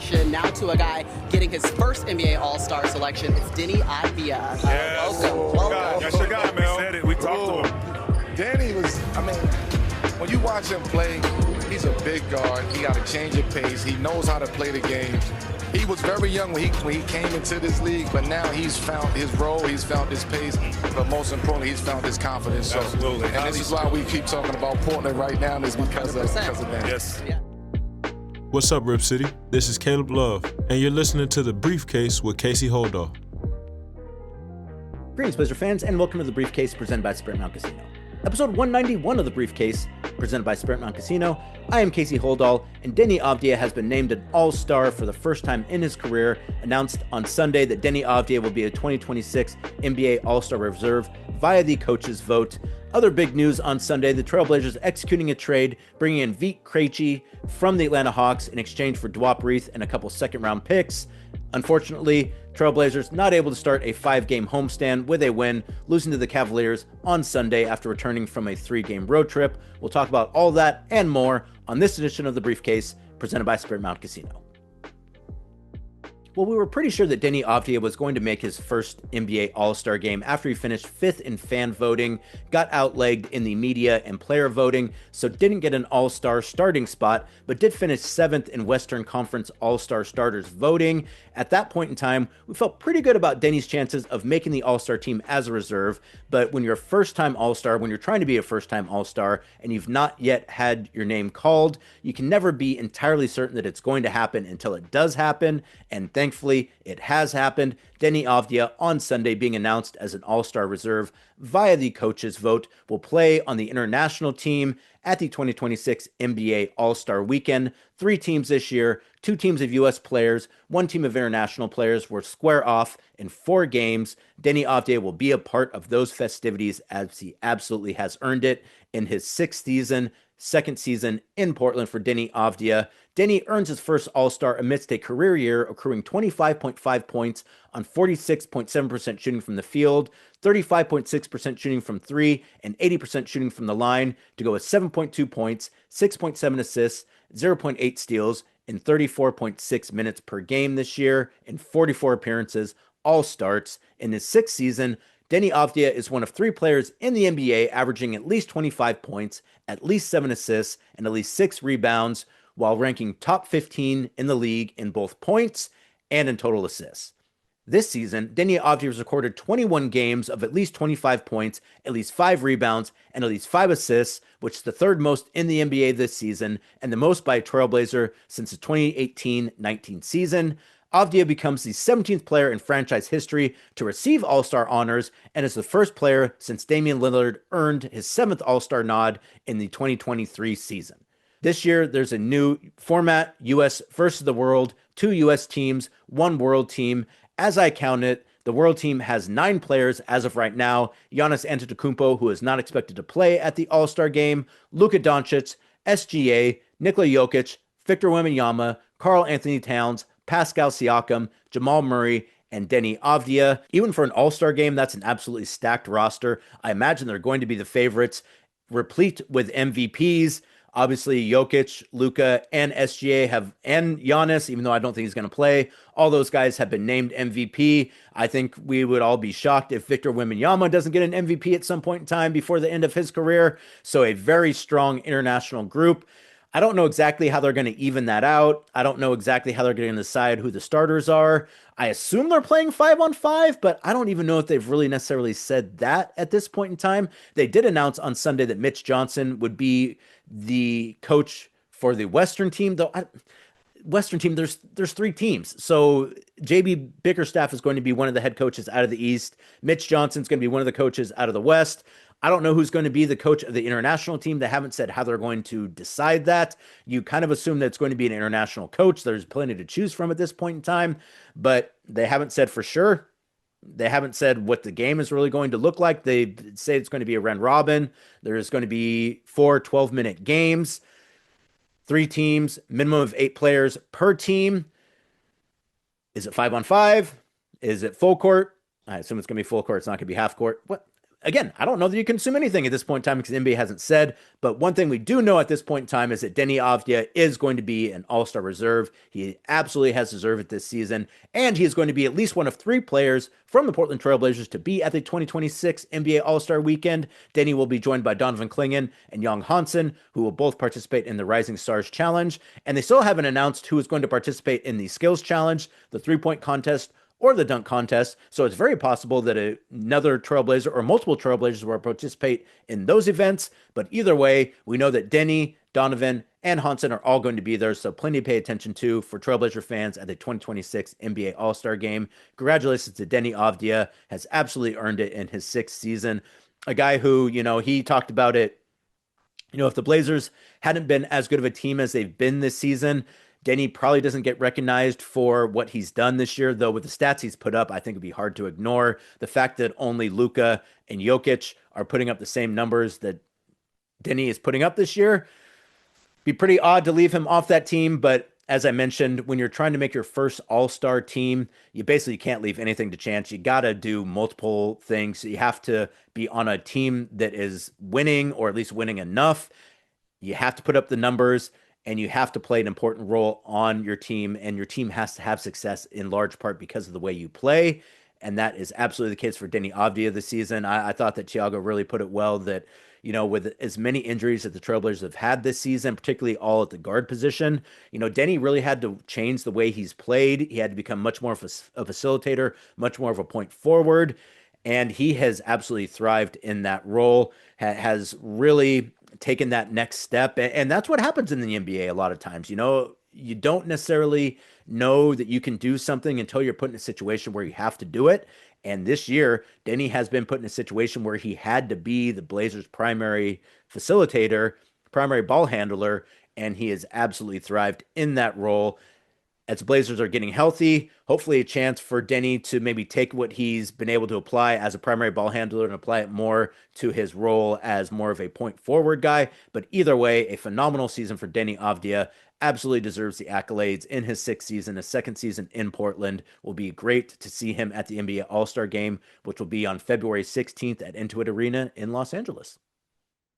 selection. Now to a guy getting his first NBA All-Star selection. It's Deni Avdija. Yes. Welcome. That's your guy, man. We said it. We talked to him. Danny was, when you watch him play, he's a big guard. He got a change of pace. He knows how to play the game. He was very young when he came into this league, but now he's found his role, he's found his pace, but most importantly, he's found his confidence. So, absolutely. And this is why we keep talking about Portland right now, is because of that. Yes. Yeah. What's up, Rip City? This is Caleb Love, and you're listening to The Briefcase with Casey Holdahl. Greetings, Blazer fans, and welcome to The Briefcase presented by Spirit Mountain Casino. Episode 191 of The Briefcase, presented by Spirit Mountain Casino. I am Casey Holdahl, and Deni Avdija has been named an All-Star for the first time in his career. Announced on Sunday that Deni Avdija will be a 2026 NBA All-Star reserve via the coach's vote. Other big news on Sunday, the Trailblazers executing a trade, bringing in Vit Krejci from the Atlanta Hawks in exchange for Duop Reath and a couple second-round picks. Unfortunately, Trailblazers not able to start a 5-game homestand with a win, losing to the Cavaliers on Sunday after returning from a 3-game road trip. We'll talk about all that and more on this edition of The Briefcase, presented by Spirit Mountain Casino. Well, we were pretty sure that Deni Avdija was going to make his first NBA All-Star game after he finished 5th in fan voting, got outlegged in the media and player voting, so didn't get an All-Star starting spot, but did finish 7th in Western Conference All-Star starters voting. At that point in time, we felt pretty good about Deni's chances of making the All-Star team as a reserve, but when you're a first-time All-Star, when you're trying to be a first-time All-Star, and you've not yet had your name called, you can never be entirely certain that it's going to happen until it does happen, and thankfully, it has happened. Deni Avdija on Sunday being announced as an All-Star reserve via the coach's vote will play on the international team at the 2026 NBA All-Star Weekend. 3 teams this year, 2 teams of U.S. players, 1 team of international players will square off in 4 games. Deni Avdija will be a part of those festivities as he absolutely has earned it in his 6th season. Second season in Portland for Deni Avdija. Deni earns his first All-Star amidst a career year, accruing 25.5 points on 46.7% shooting from the field, 35.6% shooting from 3, and 80% shooting from the line to go with 7.2 points, 6.7 assists, 0.8 steals in 34.6 minutes per game this year in 44 appearances, all starts. In his 6th season, Deni Avdija is one of 3 players in the NBA averaging at least 25 points, at least 7 assists, and at least 6 rebounds, while ranking top 15 in the league in both points and in total assists. This season, Deni Avdija has recorded 21 games of at least 25 points, at least 5 rebounds, and at least 5 assists, which is the 3rd most in the NBA this season, and the most by a Trailblazer since the 2018-19 season. Avdija becomes the 17th player in franchise history to receive All-Star honors and is the first player since Damian Lillard earned his 7th All-Star nod in the 2023 season. This year, there's a new format, U.S. versus the world, 2 U.S. teams, 1 world team. As I count it, the world team has 9 players as of right now. Giannis Antetokounmpo, who is not expected to play at the All-Star game, Luka Doncic, SGA, Nikola Jokic, Victor Wembanyama, Karl Anthony Towns, Pascal Siakam, Jamal Murray, and Deni Avdija. Even for an All-Star game, that's an absolutely stacked roster. I imagine they're going to be the favorites, replete with MVPs. Obviously, Jokic, Luka, and SGA and Giannis, even though I don't think he's going to play, all those guys have been named MVP. I think we would all be shocked if Victor Wembanyama doesn't get an MVP at some point in time before the end of his career. So a very strong international group. I don't know exactly how they're going to even that out. I don't know exactly how they're going to decide who the starters are. I assume they're playing 5-on-5, but I don't even know if they've really necessarily said that at this point in time. They did announce on Sunday that Mitch Johnson would be the coach for the Western team, though. Western team, there's 3 teams. So JB Bickerstaff is going to be one of the head coaches out of the East. Mitch Johnson's going to be one of the coaches out of the West. I don't know who's going to be the coach of the international team. They haven't said how they're going to decide that. You kind of assume that it's going to be an international coach. There's plenty to choose from at this point in time, but they haven't said for sure. They haven't said what the game is really going to look like. They say it's going to be a round robin. There's going to be 4 12-minute games, 3 teams, minimum of 8 players per team. Is it 5-on-5? Is it full court? I assume it's going to be full court. It's not going to be half court. What? again, I don't know that you consume anything at this point in time because the NBA hasn't said, but one thing we do know at this point in time is that Deni Avdija is going to be an all-star reserve. He absolutely has deserved it this season, and he is going to be at least one of 3 players from the Portland Trail Blazers to be at the 2026 NBA All-Star Weekend. Deni will be joined by Donovan Clingan and Hansen, who will both participate in the Rising Stars Challenge, and they still haven't announced who is going to participate in the Skills Challenge, the three-point contest, or the dunk contest. So it's very possible that another Trailblazer or multiple Trailblazers will participate in those events. But either way, we know that Deni, Donovan, and Hansen are all going to be there. So plenty to pay attention to for Trailblazer fans at the 2026 NBA All-Star Game. Congratulations to Deni Avdija, has absolutely earned it in his 6th season. A guy who, he talked about it, if the Blazers hadn't been as good of a team as they've been this season, Deni probably doesn't get recognized for what he's done this year, though with the stats he's put up, I think it'd be hard to ignore. The fact that only Luka and Jokic are putting up the same numbers that Deni is putting up this year, be pretty odd to leave him off that team. But as I mentioned, when you're trying to make your first all-star team, you basically can't leave anything to chance. You got to do multiple things. You have to be on a team that is winning, or at least winning enough. You have to put up the numbers, and you have to play an important role on your team, and your team has to have success in large part because of the way you play, and that is absolutely the case for Deni Avdija this season. I thought that Thiago really put it well that, with as many injuries that the Trailblazers have had this season, particularly all at the guard position, Deni really had to change the way he's played. He had to become much more of a facilitator, much more of a point forward, and he has absolutely thrived in that role, has really taken that next step. And that's what happens in the NBA a lot of times. You don't necessarily know that you can do something until you're put in a situation where you have to do it. And this year, Deni has been put in a situation where he had to be the Blazers' primary facilitator, primary ball handler, and he has absolutely thrived in that role. As the Blazers are getting healthy, hopefully a chance for Deni to maybe take what he's been able to apply as a primary ball handler and apply it more to his role as more of a point forward guy. But either way, a phenomenal season for Deni Avdija. Absolutely deserves the accolades in his 6th season. His 2nd season in Portland will be great to see him at the NBA All-Star Game, which will be on February 16th at Intuit Arena in Los Angeles.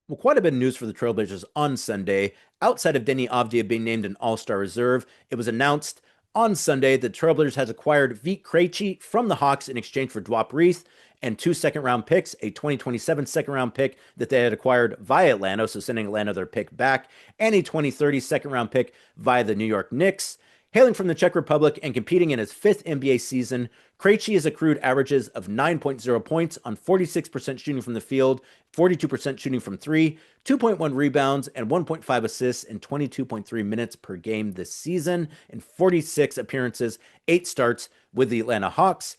Well, quite a bit of news for the Trailblazers on Sunday. Outside of Deni Avdija being named an All-Star reserve, it was announced on Sunday that Trailblazers has acquired Vit Krejci from the Hawks in exchange for Duop Reath and 2 second-round picks, a 2027 second-round pick that they had acquired via Atlanta, so sending Atlanta their pick back, and a 2030 second-round pick via the New York Knicks. Hailing from the Czech Republic and competing in his 5th NBA season, Krejci has accrued averages of 9.0 points on 46% shooting from the field, 42% shooting from 3, 2.1 rebounds, and 1.5 assists in 22.3 minutes per game this season, in 46 appearances, 8 starts with the Atlanta Hawks.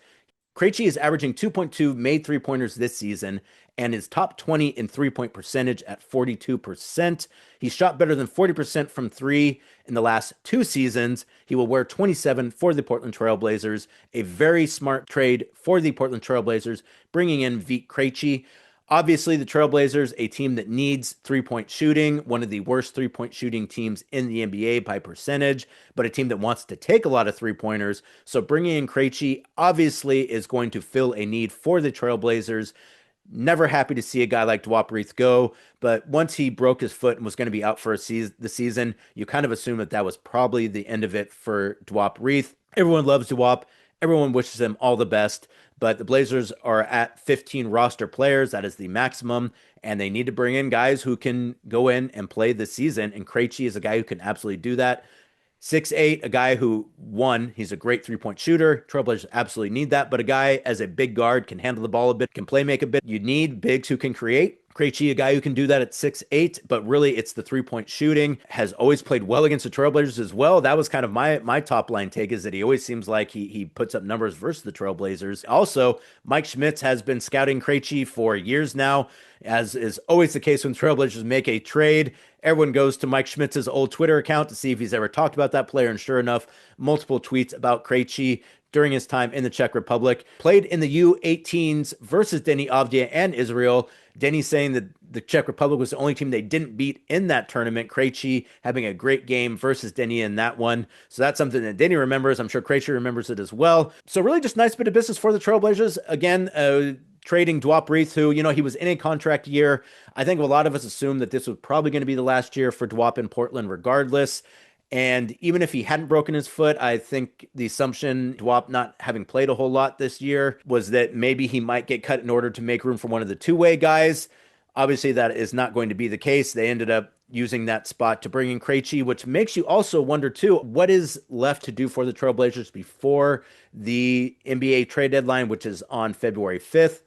Krejci is averaging 2.2 made three-pointers this season and is top 20 in three-point percentage at 42%. He's shot better than 40% from 3 in the last 2 seasons. He will wear 27 for the Portland Trail Blazers. A very smart trade for the Portland Trail Blazers, bringing in Vit Krejci. Obviously, the Trailblazers, a team that needs three-point shooting, one of the worst three-point shooting teams in the NBA by percentage, but a team that wants to take a lot of three-pointers. So bringing in Krejci obviously is going to fill a need for the Trailblazers. Never happy to see a guy like Duop Reath go, but once he broke his foot and was going to be out for the season, you kind of assume that that was probably the end of it for Duop Reath. Everyone loves Duop. Everyone wishes him all the best, but the Blazers are at 15 roster players. That is the maximum, and they need to bring in guys who can go in and play this season, and Krejci is a guy who can absolutely do that. 6'8", a guy who, one, he's a great three-point shooter. Trailblazers absolutely need that, but a guy as a big guard can handle the ball a bit, can play make a bit. You need bigs who can create. Krejci, a guy who can do that at 6'8", but really it's the three-point shooting. Has always played well against the Trailblazers as well. That was kind of my top line take, is that he always seems like he puts up numbers versus the Trailblazers. Also, Mike Schmitz has been scouting Krejci for years now. As is always the case when Trailblazers make a trade, everyone goes to Mike Schmitz's old Twitter account to see if he's ever talked about that player, and sure enough, multiple tweets about Krejci during his time in the Czech Republic. Played in the U18s versus Deni Avdija and Israel. Deni saying that the Czech Republic was the only team they didn't beat in that tournament. Krejci having a great game versus Deni in that one. So that's something that Deni remembers. I'm sure Krejci remembers it as well. So really just nice bit of business for the Trailblazers. Again, trading Duop Reath, who, he was in a contract year. I think a lot of us assumed that this was probably going to be the last year for Duop in Portland regardless. And even if he hadn't broken his foot, I think the assumption, Duop not having played a whole lot this year, was that maybe he might get cut in order to make room for one of the two-way guys. Obviously, that is not going to be the case. They ended up using that spot to bring in Krejci, which makes you also wonder, too, what is left to do for the Trailblazers before the NBA trade deadline, which is on February 5th.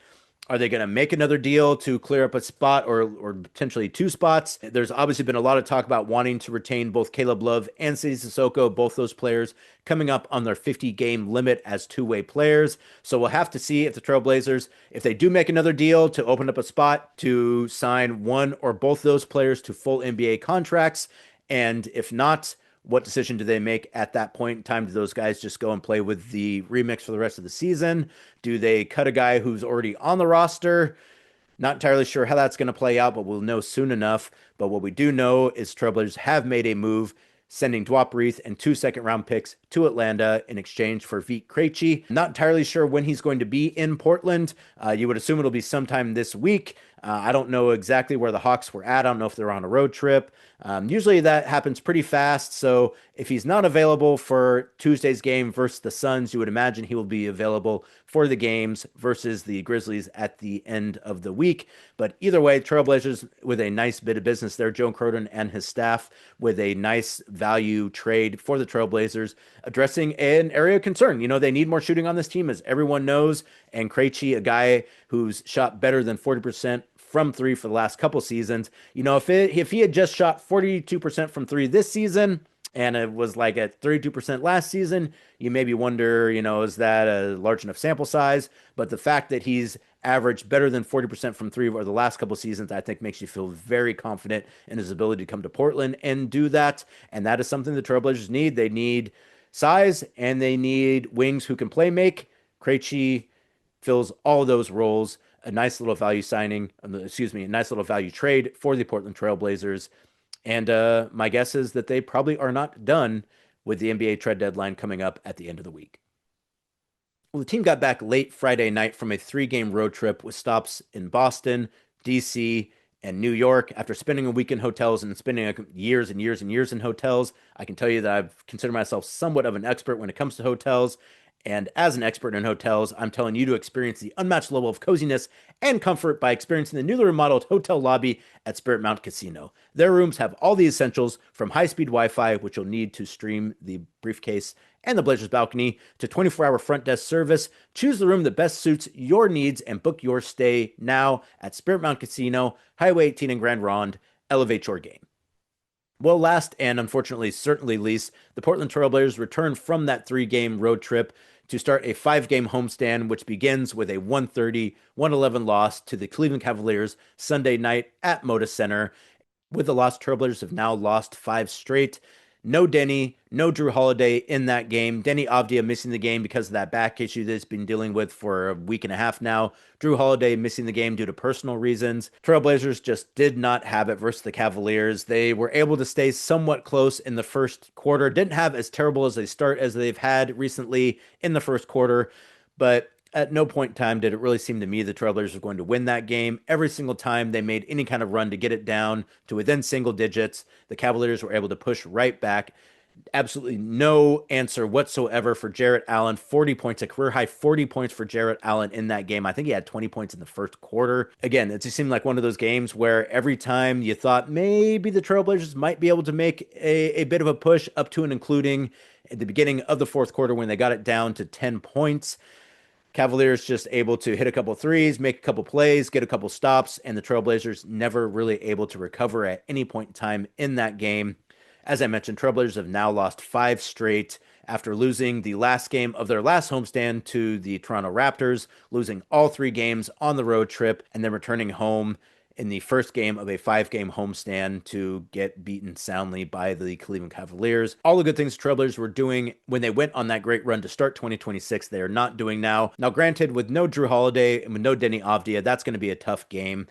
Are they going to make another deal to clear up a spot or potentially two spots? There's obviously been a lot of talk about wanting to retain both Caleb Love and Sadie Sissoko, both those players coming up on their 50-game limit as two-way players. So we'll have to see if the Trailblazers, if they do make another deal to open up a spot to sign one or both those players to full NBA contracts. And if not, what decision do they make at that point in time? Do those guys just go and play with the remix for the rest of the season? Do they cut a guy who's already on the roster? Not entirely sure how that's going to play out, but we'll know soon enough. But what we do know is Trailblazers have made a move, sending Duop Reath and 2 second-round picks to Atlanta in exchange for Vit Krejci. Not entirely sure when he's going to be in Portland. You would assume it'll be sometime this week. I don't know exactly where the Hawks were at. I don't know if they're on a road trip. Usually that happens pretty fast. So if he's not available for Tuesday's game versus the Suns, you would imagine he will be available for the games versus the Grizzlies at the end of the week. But either way, Trailblazers with a nice bit of business there. Joe Cronin and his staff with a nice value trade for the Trailblazers, addressing an area of concern. They need more shooting on this team, as everyone knows. And Krejci, a guy who's shot better than 40% from three for the last couple seasons. If he had just shot 42% from three this season and it was like at 32% last season, you maybe wonder, is that a large enough sample size? But the fact that he's averaged better than 40% from three over the last couple seasons, I think makes you feel very confident in his ability to come to Portland and do that. And that is something the Trailblazers need. They need size and they need wings who can play make. Krejci fills all those roles. A nice little value trade for the Portland Trailblazers. And my guess is that they probably are not done with the NBA trade deadline coming up at the end of the week. Well, the team got back late Friday night from a 3-game road trip with stops in Boston, D.C., and New York. After spending a week in hotels and spending years and years and years in hotels, I can tell you that I've considered myself somewhat of an expert when it comes to hotels. And as an expert in hotels, I'm telling you to experience the unmatched level of coziness and comfort by experiencing the newly remodeled hotel lobby at Spirit Mountain Casino. Their rooms have all the essentials, from high-speed Wi-Fi, which you'll need to stream the briefcase and the Blazers balcony, to 24-hour front desk service. Choose the room that best suits your needs and book your stay now at Spirit Mountain Casino, Highway 18 in Grand Ronde. Elevate your game. Well, last and unfortunately certainly least, the Portland Trailblazers returned from that 3-game road trip to start a 5-game homestand, which begins with a 130-111 loss to the Cleveland Cavaliers Sunday night at Moda Center. With the loss, Trailblazers have now lost 5 straight. No Deni, no Jrue Holiday in that game. Deni Avdija missing the game because of that back issue that he's been dealing with for a week and a half now. Jrue Holiday missing the game due to personal reasons. Trailblazers just did not have it versus the Cavaliers. They were able to stay somewhat close in the first quarter. Didn't have as terrible as a start as they've had recently in the first quarter, but at no point in time did it really seem to me the Trailblazers were going to win that game. Every single time they made any kind of run to get it down to within single digits, the Cavaliers were able to push right back. Absolutely no answer whatsoever for Jarrett Allen. 40 points, a career-high 40 points for Jarrett Allen in that game. I think he had 20 points in the first quarter. Again, it just seemed like one of those games where every time you thought maybe the Trailblazers might be able to make a bit of a push up to and including at the beginning of the fourth quarter when they got it down to 10 points. Cavaliers just able to hit a couple threes, make a couple plays, get a couple stops, and the Trailblazers never really able to recover at any point in time in that game. As I mentioned, Trailblazers have now lost 5 straight after losing the last game of their last homestand to the Toronto Raptors, losing all 3 games on the road trip, and then returning home in the first game of a 5-game homestand to get beaten soundly by the Cleveland Cavaliers. All the good things Trailblazers were doing when they went on that great run to start 2026, they are not doing now. Now, granted, with no Jrue Holiday and with no Deni Avdija, that's going to be a tough game.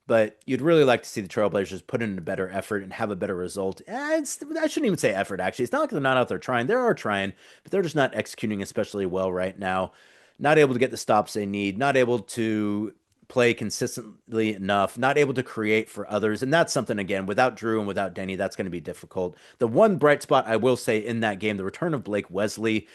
But you'd really like to see the Trailblazers put in a better effort and have a better result. I shouldn't even say effort, actually. It's not like they're not out there trying. They are trying, but they're just not executing especially well right now. not able to get the stops they need, not able to play consistently enough, not able to create for others. And that's something, again, without Drew and without Deni, that's going to be difficult. The one bright spot I will say in that game, the return of Blake Wesley.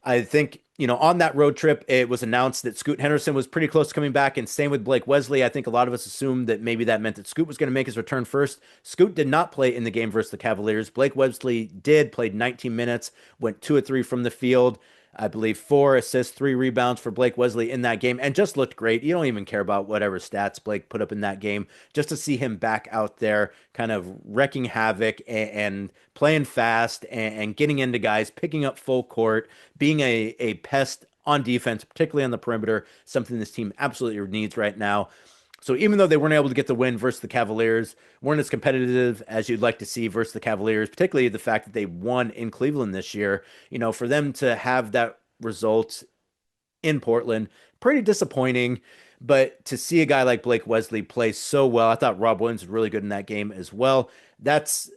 I think, on that road trip, it was announced that Scoot Henderson was pretty close to coming back, and same with Blake Wesley. I think a lot of us assumed that maybe that meant that Scoot was going to make his return first. Scoot did not play in the game versus the Cavaliers. Blake Wesley played 19 minutes, went 2 of 3 from the field. I believe 4 assists, 3 rebounds for Blake Wesley in that game, and just looked great. You don't even care about whatever stats Blake put up in that game. Just to see him back out there kind of wrecking havoc and playing fast and getting into guys, picking up full court, being a pest on defense, particularly on the perimeter, something this team absolutely needs right now. So even though they weren't able to get the win versus the Cavaliers, weren't as competitive as you'd like to see versus the Cavaliers, particularly the fact that they won in Cleveland this year, for them to have that result in Portland, pretty disappointing. But to see a guy like Blake Wesley play so well, I thought Rob Williams was really good in that game as well. That's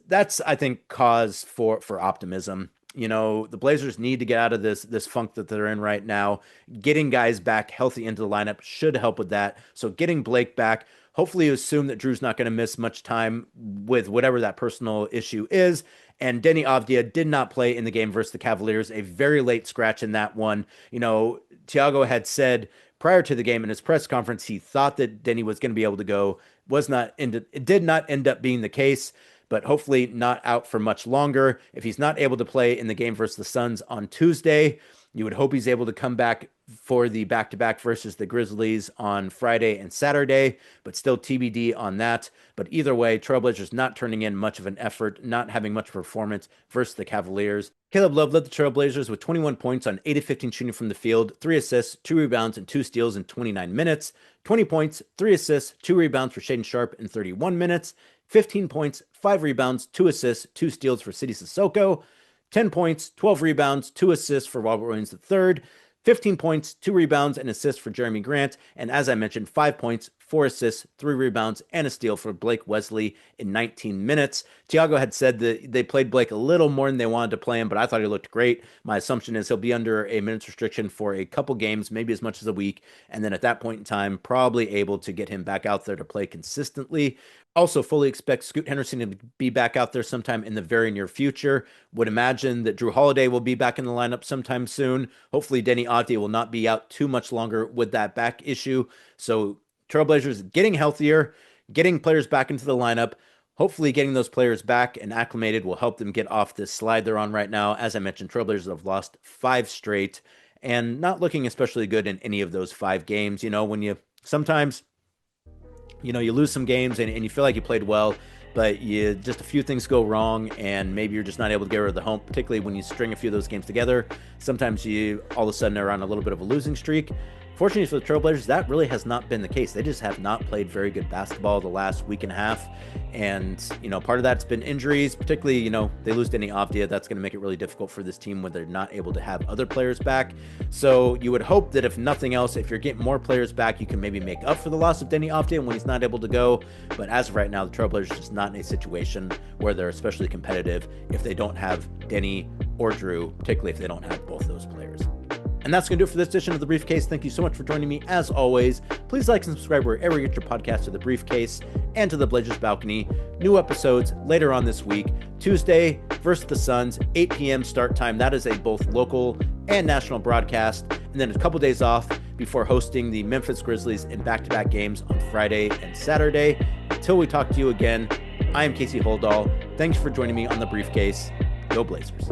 I think, cause for optimism. The Blazers need to get out of this funk that they're in right now. Getting guys back healthy into the lineup should help with that. So getting Blake back, hopefully you assume that Drew's not going to miss much time with whatever that personal issue is. And Deni Avdija did not play in the game versus the Cavaliers, a very late scratch in that one. Thiago had said prior to the game in his press conference, he thought that Deni was going to be able to go. It did not end up being the case, but hopefully not out for much longer. If he's not able to play in the game versus the Suns on Tuesday, you would hope he's able to come back for the back-to-back versus the Grizzlies on Friday and Saturday, but still TBD on that. But either way, Trailblazers not turning in much of an effort, not having much performance versus the Cavaliers. Caleb Love led the Trailblazers with 21 points on 8 of 15 shooting from the field, 3 assists, 2 rebounds, and 2 steals in 29 minutes. 20 points, 3 assists, 2 rebounds for Shaedon Sharpe in 31 minutes. 15 points, 5 rebounds, 2 assists, 2 steals for Sidy Cissoko. 10 points, 12 rebounds, 2 assists for Robert Williams III. 15 points, 2 rebounds, and assists for Jeremy Grant. And as I mentioned, 5 points, 4 assists, 3 rebounds, and a steal for Blake Wesley in 19 minutes. Thiago had said that they played Blake a little more than they wanted to play him, but I thought he looked great. My assumption is he'll be under a minutes restriction for a couple games, maybe as much as a week. And then at that point in time, probably able to get him back out there to play consistently. Also fully expect Scoot Henderson to be back out there sometime in the very near future. Would imagine that Jrue Holiday will be back in the lineup sometime soon. Hopefully Deni Avdija will not be out too much longer with that back issue. So Trailblazers getting healthier, getting players back into the lineup. Hopefully getting those players back and acclimated will help them get off this slide they're on right now. As I mentioned, Trailblazers have lost 5 straight and not looking especially good in any of those 5 games. When you sometimes... you lose some games and you feel like you played well, but just a few things go wrong and maybe you're just not able to get rid of the hump, particularly when you string a few of those games together. Sometimes you all of a sudden are on a little bit of a losing streak. Fortunately for the Trailblazers, that really has not been the case. They just have not played very good basketball the last week and a half. And, part of that's been injuries, particularly, they lose Deni Avdija. That's going to make it really difficult for this team when they're not able to have other players back. So you would hope that if nothing else, if you're getting more players back, you can maybe make up for the loss of Deni Avdija when he's not able to go. But as of right now, the Trailblazers are just not in a situation where they're especially competitive if they don't have Deni or Drew, particularly if they don't have both those players. And that's going to do it for this edition of The Briefcase. Thank you so much for joining me. As always, please like and subscribe wherever you get your podcast to The Briefcase and to The Blazers Balcony. New episodes later on this week. Tuesday versus the Suns, 8 p.m. start time. That is a both local and national broadcast. And then a couple days off before hosting the Memphis Grizzlies in back-to-back games on Friday and Saturday. Until we talk to you again, I am Casey Holdahl. Thanks for joining me on The Briefcase. Go Blazers.